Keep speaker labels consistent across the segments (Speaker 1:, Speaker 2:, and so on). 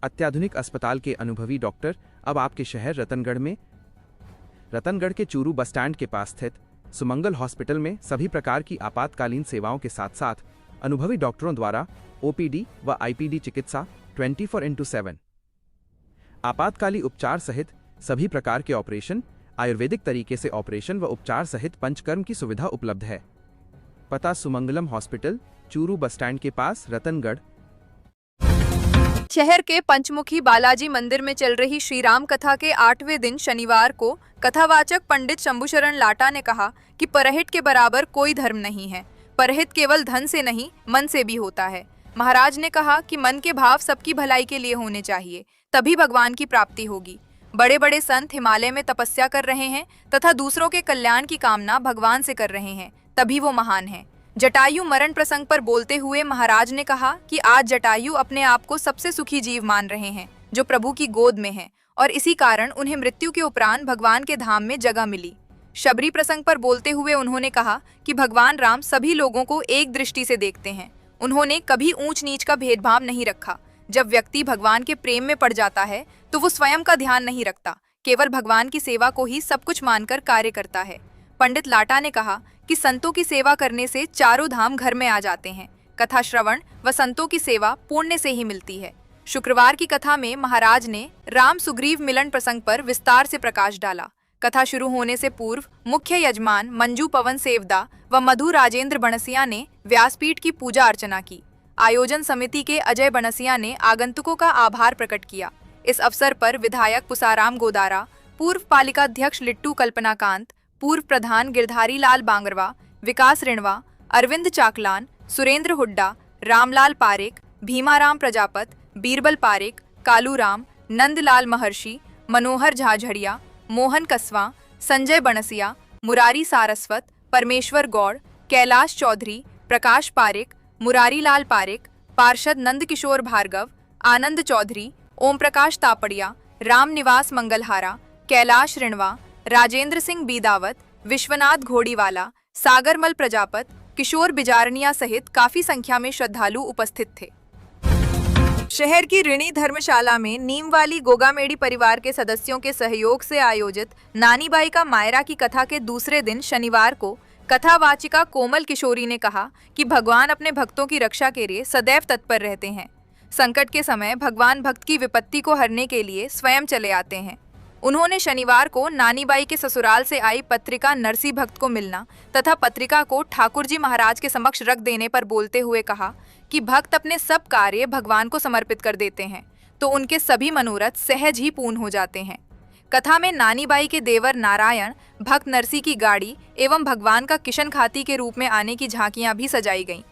Speaker 1: अत्याधुनिक अस्पताल के अनुभवी डॉक्टर अब आपके शहर रतनगढ़ के चूरू बस स्टैंड के पास स्थित सुमंगल हॉस्पिटल में सभी प्रकार की आपातकालीन सेवाओं के साथ साथ अनुभवी डॉक्टरों द्वारा ओपीडी व आईपीडी चिकित्सा 24x7, आपातकाली उपचार सहित सभी प्रकार के ऑपरेशन, आयुर्वेदिक तरीके से ऑपरेशन व उपचार सहित पंचकर्म की सुविधा उपलब्ध है। पता Sumangalam hospital, Churu bus stand के पास, रतनगढ़।
Speaker 2: शहर के पंचमुखी बालाजी मंदिर में चल रही श्री राम कथा के 8वें दिन शनिवार को कथावाचक पंडित शंभुशरण लाटा ने कहा कि परहित के बराबर कोई धर्म नहीं है। परहित केवल धन से नहीं, मन से भी होता है। महाराज ने कहा कि मन के भाव सबकी भलाई के लिए होने चाहिए, तभी भगवान की प्राप्ति होगी। बड़े बड़े संत हिमालय में तपस्या कर रहे हैं तथा दूसरों के कल्याण की कामना भगवान से कर रहे हैं, तभी वो महान हैं। जटायु मरण प्रसंग पर बोलते हुए महाराज ने कहा कि आज जटायु अपने आप को सबसे सुखी जीव मान रहे हैं जो प्रभु की गोद में हैं, और इसी कारण उन्हें मृत्यु के उपरांत भगवान के धाम में जगह मिली। शबरी प्रसंग पर बोलते हुए उन्होंने कहा कि भगवान राम सभी लोगों को एक दृष्टि से देखते हैं। उन्होंने कभी ऊंच नीच का भेदभाव नहीं रखा। जब व्यक्ति भगवान के प्रेम में पड़ जाता है तो वो स्वयं का ध्यान नहीं रखता, केवल भगवान की सेवा को ही सब कुछ मानकर कार्य करता है। पंडित लाटा ने कहा कि संतों की सेवा करने से चारों धाम घर में आ जाते हैं। कथा श्रवण व संतों की सेवा पुण्य से ही मिलती है। शुक्रवार की कथा में महाराज ने राम सुग्रीव मिलन प्रसंग पर विस्तार से प्रकाश डाला। कथा शुरू होने से पूर्व मुख्य यजमान मंजू पवन सेवदा व मधु राजेंद्र बनसिया ने व्यासपीठ की पूजा अर्चना की। आयोजन समिति के अजय बनसिया ने आगंतुकों का आभार प्रकट किया। इस अवसर पर विधायक पुसाराम गोदारा, पूर्व पालिका अध्यक्ष लिट्टू कल्पनाकांत, पूर्व प्रधान गिरधारी लाल बांगरवा, विकास रिणवा, अरविंद चाकलान, सुरेंद्र हुड्डा, रामलाल पारेख, भीमाराम प्रजापत, बीरबल पारेख, कालूराम, नंदलाल महर्षि, मनोहर झाझड़िया, मोहन कसवा, संजय बनसिया, मुरारी सारस्वत, परमेश्वर गौड़, कैलाश चौधरी, प्रकाश पारेख, मुरारी लाल पारेख, पार्षद नंदकिशोर भार्गव, आनंद चौधरी, ओम प्रकाश तापड़िया, राम निवास मंगलहारा, कैलाश रिणवा, राजेंद्र सिंह बीदावत, विश्वनाथ घोड़ीवाला, सागरमल प्रजापत, किशोर बिजारनिया सहित काफी संख्या में श्रद्धालु उपस्थित थे। शहर की ऋणी धर्मशाला में नीमवाली गोगामेड़ी परिवार के सदस्यों के सहयोग से आयोजित नानीबाई का मायरा की कथा के दूसरे दिन शनिवार को कथावाचिका कोमल किशोरी ने कहा कि भगवान अपने भक्तों की रक्षा के लिए सदैव तत्पर रहते हैं। संकट के समय भगवान भक्त की विपत्ति को हरने के लिए स्वयं चले आते हैं। उन्होंने शनिवार को नानीबाई के ससुराल से आई पत्रिका नरसी भक्त को मिलना तथा पत्रिका को ठाकुर जी महाराज के समक्ष रख देने पर बोलते हुए कहा कि भक्त अपने सब कार्य भगवान को समर्पित कर देते हैं तो उनके सभी मनोरथ सहज ही पूर्ण हो जाते हैं। कथा में नानीबाई के देवर नारायण, भक्त नरसी की गाड़ी एवं भगवान का किशन खाती के रूप में आने की झांकियां भी सजाई गईं।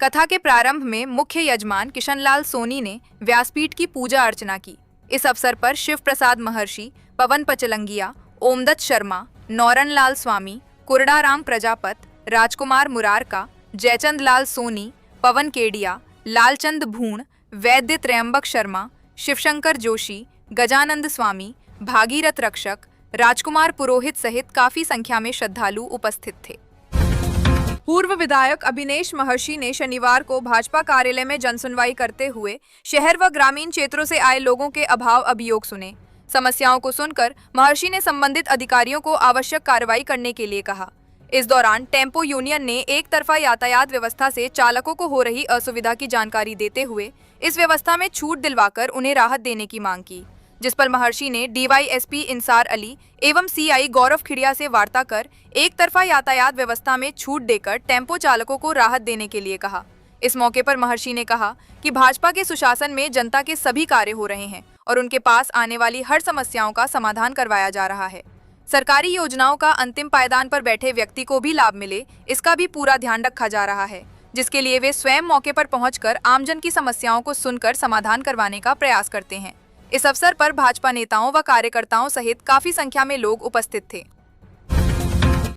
Speaker 2: कथा के प्रारंभ में मुख्य यजमान किशनलाल सोनी ने व्यासपीठ की पूजा अर्चना की। इस अवसर पर शिव प्रसाद महर्षि, पवन पचलंगिया, ओमदत्त शर्मा, नौरन लाल स्वामी, कुरडाराम प्रजापत, राजकुमार मुरारका, जयचंद लाल सोनी, पवन केडिया, लालचंद भूण, वैद्य त्रयंबक शर्मा, शिवशंकर जोशी, गजानंद स्वामी, भागीरथ रक्षक, राजकुमार पुरोहित सहित काफी संख्या में श्रद्धालु उपस्थित थे। पूर्व विधायक अभिनेश महर्षि ने शनिवार को भाजपा कार्यालय में जनसुनवाई करते हुए शहर व ग्रामीण क्षेत्रों से आए लोगों के अभाव अभियोग सुने। समस्याओं को सुनकर महर्षि ने संबंधित अधिकारियों को आवश्यक कार्रवाई करने के लिए कहा। इस दौरान टेम्पो यूनियन ने एक तरफा यातायात व्यवस्था से चालकों को हो रही असुविधा की जानकारी देते हुए इस व्यवस्था में छूट दिलवाकर उन्हें राहत देने की मांग की, जिस पर महर्षि ने डीवाईएसपी इंसार अली एवं सीआई गौरव खिड़िया से वार्ता कर एक तरफा यातायात व्यवस्था में छूट देकर टेम्पो चालकों को राहत देने के लिए कहा। इस मौके पर महर्षि ने कहा कि भाजपा के सुशासन में जनता के सभी कार्य हो रहे हैं और उनके पास आने वाली हर समस्याओं का समाधान करवाया जा रहा है। सरकारी योजनाओं का अंतिम पायदान पर बैठे व्यक्ति को भी लाभ मिले, इसका भी पूरा ध्यान रखा जा रहा है, जिसके लिए वे स्वयं मौके पर पहुंचकर आमजन की समस्याओं को सुनकर समाधान करवाने का प्रयास करते हैं। इस अवसर पर भाजपा नेताओं व कार्यकर्ताओं सहित काफी संख्या में लोग उपस्थित थे।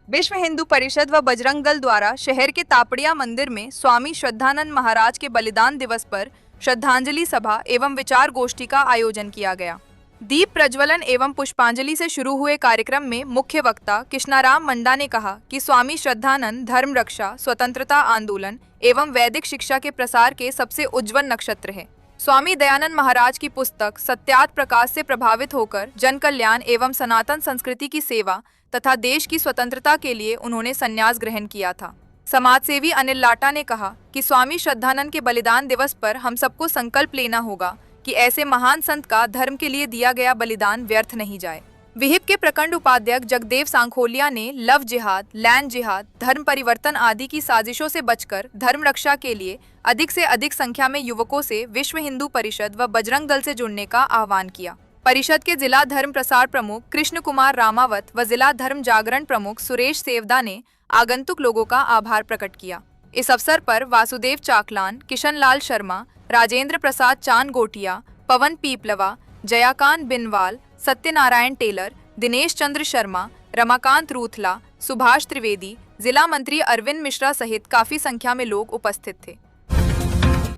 Speaker 2: विश्व हिंदू परिषद व बजरंग दल द्वारा शहर के तापड़िया मंदिर में स्वामी श्रद्धानंद महाराज के बलिदान दिवस पर श्रद्धांजलि सभा एवं विचार गोष्ठी का आयोजन किया गया। दीप प्रज्वलन एवं पुष्पांजलि से शुरू हुए कार्यक्रम में मुख्य वक्ता कृष्णाराम मंडा ने कहा कि स्वामी श्रद्धानंद धर्म रक्षा, स्वतंत्रता आंदोलन एवं वैदिक शिक्षा के प्रसार के सबसे उज्जवल नक्षत्र है। स्वामी दयानंद महाराज की पुस्तक सत्यार्थ प्रकाश से प्रभावित होकर जन कल्याण एवं सनातन संस्कृति की सेवा तथा देश की स्वतंत्रता के लिए उन्होंने संन्यास ग्रहण किया था। समाजसेवी अनिल लाटा ने कहा कि स्वामी श्रद्धानंद के बलिदान दिवस पर हम सबको संकल्प लेना होगा कि ऐसे महान संत का धर्म के लिए दिया गया बलिदान व्यर्थ नहीं जाए। विहिप के प्रखंड उपाध्यक्ष जगदेव सांखोलिया ने लव जिहाद, लैंड जिहाद, धर्म परिवर्तन आदि की साजिशों से बचकर धर्म रक्षा के लिए अधिक से अधिक संख्या में युवकों से विश्व हिंदू परिषद व बजरंग दल से जुड़ने का आह्वान किया। परिषद के जिला धर्म प्रसार प्रमुख कृष्ण कुमार रामावत व जिला धर्म जागरण प्रमुख सुरेश सेवदा ने आगंतुक लोगों का आभार प्रकट किया। इस अवसर पर वासुदेव चाकलान, किशन लाल शर्मा, राजेंद्र प्रसाद चांद गोटिया, पवन पीपलवा, जयाकांत बिनवाल, सत्यनारायण टेलर, दिनेश चंद्र शर्मा, रमाकांत रूथला, सुभाष त्रिवेदी, जिला मंत्री अरविंद मिश्रा सहित काफी संख्या में लोग उपस्थित थे।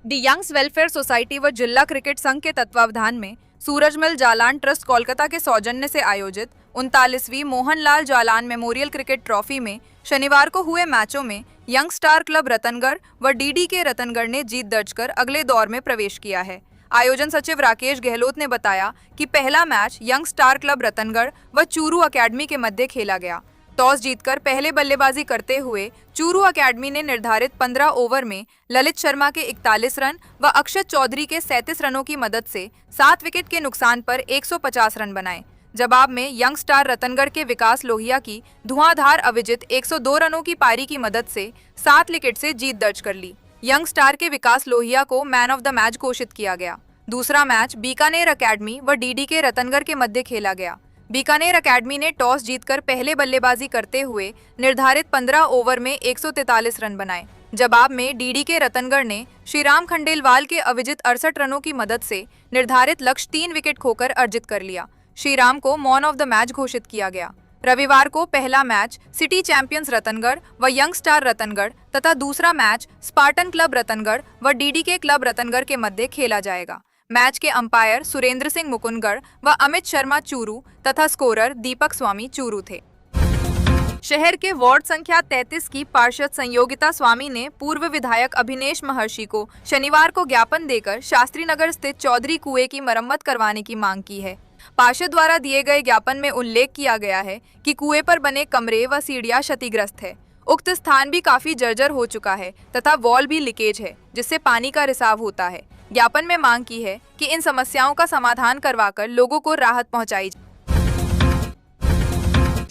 Speaker 2: दी यंग्स वेलफेयर सोसाइटी व जिला क्रिकेट संघ के तत्वावधान में सूरजमल जालान ट्रस्ट कोलकाता के सौजन्य से आयोजित 39वीं Mohanlal Jalan memorial cricket trophy में शनिवार को हुए मैचों में यंग स्टार क्लब रतनगढ़ व डीडीके रतनगढ़ ने जीत दर्ज कर अगले दौर में प्रवेश किया है। आयोजन सचिव राकेश गहलोत ने बताया कि पहला match young star club Ratangarh व चूरू अकेडमी के मध्य खेला गया। टॉस जीतकर पहले बल्लेबाजी करते हुए चूरू अकेडमी ने निर्धारित 15 ओवर में ललित शर्मा के 41 रन व अक्षत चौधरी के 37 रनों की मदद से 7 विकेट के नुकसान पर 150 रन बनाए। जवाब में यंग स्टार रतनगढ़ के विकास लोहिया की धुआंधार अविजित 102 रनों की पारी की मदद से 7 विकेट से जीत दर्ज कर ली। यंग स्टार के विकास लोहिया को मैन ऑफ द मैच घोषित किया गया। दूसरा मैच बीकानेर अकेडमी व डीडीके रतनगढ़ के मध्य खेला गया। बीकानेर अकेडमी ने टॉस जीतकर पहले बल्लेबाजी करते हुए निर्धारित 15 ओवर में 143 रन बनाए। जवाब में डीडीके रतनगढ़ ने श्रीराम खंडेलवाल के अविजित 68 रनों की मदद से निर्धारित लक्ष्य 3 विकेट खोकर अर्जित कर लिया। श्रीराम को मैन ऑफ द मैच घोषित किया गया। रविवार को पहला मैच सिटी चैंपियंस रतनगढ़ व यंग स्टार रतनगढ़ तथा दूसरा मैच स्पार्टन क्लब रतनगढ़ व डीडीके क्लब रतनगढ़ के मध्य खेला जाएगा। मैच के अंपायर सुरेंद्र सिंह मुकुंदगढ़ व अमित शर्मा चूरू तथा स्कोरर दीपक स्वामी चूरू थे। शहर के वार्ड संख्या 33 की पार्षद संयोगिता स्वामी ने पूर्व विधायक अभिनेश महर्षि को शनिवार को ज्ञापन देकर शास्त्री नगर स्थित चौधरी कुएं की मरम्मत करवाने की मांग की है। पार्षद द्वारा दिए गए ज्ञापन में उल्लेख किया गया है कि कुएं पर बने कमरे व सीढ़ियां क्षतिग्रस्त है। उक्त स्थान भी काफी जर्जर हो चुका है तथा वॉल भी लीकेज है, जिससे पानी का रिसाव होता है। ज्ञापन में मांग की है कि इन समस्याओं का समाधान करवाकर लोगों को राहत पहुंचाई जाए।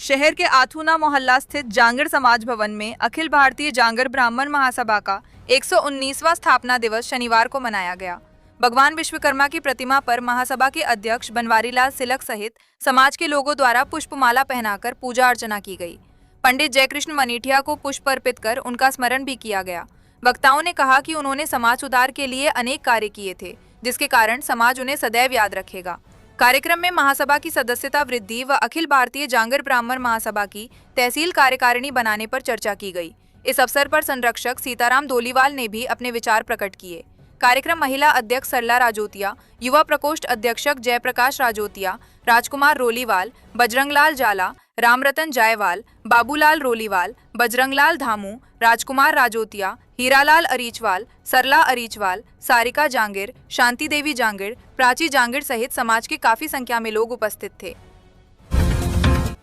Speaker 2: शहर के आथुना मोहल्ला स्थित जांगड़ समाज भवन में अखिल भारतीय जांगड़ ब्राह्मण महासभा का 119वां स्थापना दिवस शनिवार को मनाया गया। भगवान विश्वकर्मा की प्रतिमा पर महासभा के अध्यक्ष बनवारीलाल सिलक सहित समाज के लोगों द्वारा पुष्पमाला पहनाकर पूजा अर्चना की गई। पंडित जयकृष्ण मनीठिया को पुष्प अर्पित कर उनका स्मरण भी किया गया। वक्ताओं ने कहा कि उन्होंने समाज सुधार के लिए अनेक कार्य किए थे, जिसके कारण समाज उन्हें सदैव याद रखेगा। कार्यक्रम में महासभा की सदस्यता वृद्धि व अखिल भारतीय जांगड़ ब्राह्मण महासभा की तहसील कार्यकारिणी बनाने पर चर्चा की गई। इस अवसर पर संरक्षक सीताराम दोलीवाल ने भी अपने विचार प्रकट किए। कार्यक्रम महिला अध्यक्ष सरला राजोतिया, युवा प्रकोष्ठ अध्यक्षक जयप्रकाश राजोतिया, राजकुमार रोलीवाल, बजरंगलाल जाला, रामरतन जायवाल, बाबूलाल रोलीवाल, बजरंगलाल धामू, राजकुमार राजोतिया, हीरालाल अरीचवाल, सरला अरीचवाल, सारिका जांगिर, शांति देवी जांगिर, प्राची जांगिर सहित समाज की काफी संख्या में लोग उपस्थित थे।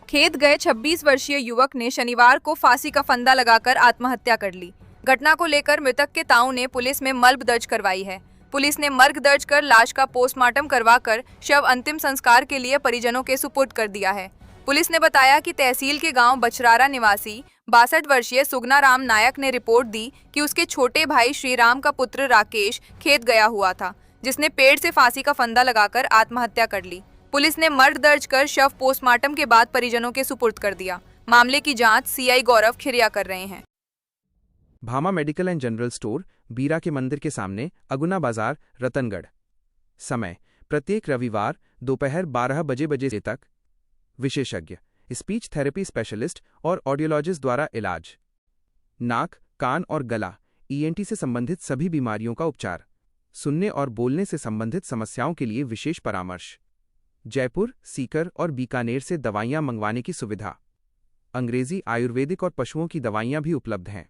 Speaker 2: खेत गए 26 वर्षीय युवक ने शनिवार को फांसी का फंदा लगाकर आत्महत्या कर ली। घटना को लेकर मृतक के ताऊ ने पुलिस में मल्ब दर्ज करवाई है। पुलिस ने मर्ग दर्ज कर लाश का पोस्टमार्टम करवाकर शव अंतिम संस्कार के लिए परिजनों के सुपुर्द कर दिया है। पुलिस ने बताया कि तहसील के गांव बछरारा निवासी 62 वर्षीय सुगना राम नायक ने रिपोर्ट दी कि उसके छोटे भाई श्रीराम का पुत्र राकेश खेत गया हुआ था, जिसने पेड़ से फांसी का फंदा लगाकर आत्महत्या कर ली। पुलिस ने मर्ग दर्ज कर शव पोस्टमार्टम के बाद परिजनों के सुपुर्द कर दिया। मामले की जांच सीआई गौरव खिरिया कर रहे हैं।
Speaker 1: Bhama medical and general store, बीरा के मंदिर के सामने, अगुना बाजार, रतनगढ़। समय प्रत्येक रविवार दोपहर 12 बजे तक। विशेषज्ञ स्पीच थेरेपी स्पेशलिस्ट और ऑडियोलॉजिस्ट द्वारा इलाज। नाक, कान और गला ईएनटी से संबंधित सभी बीमारियों का उपचार। सुनने और बोलने से संबंधित समस्याओं के लिए विशेष परामर्श। जयपुर, सीकर और बीकानेर से दवाइयां मंगवाने की सुविधा। अंग्रेजी, आयुर्वेदिक और पशुओं की दवाइयां भी उपलब्ध हैं।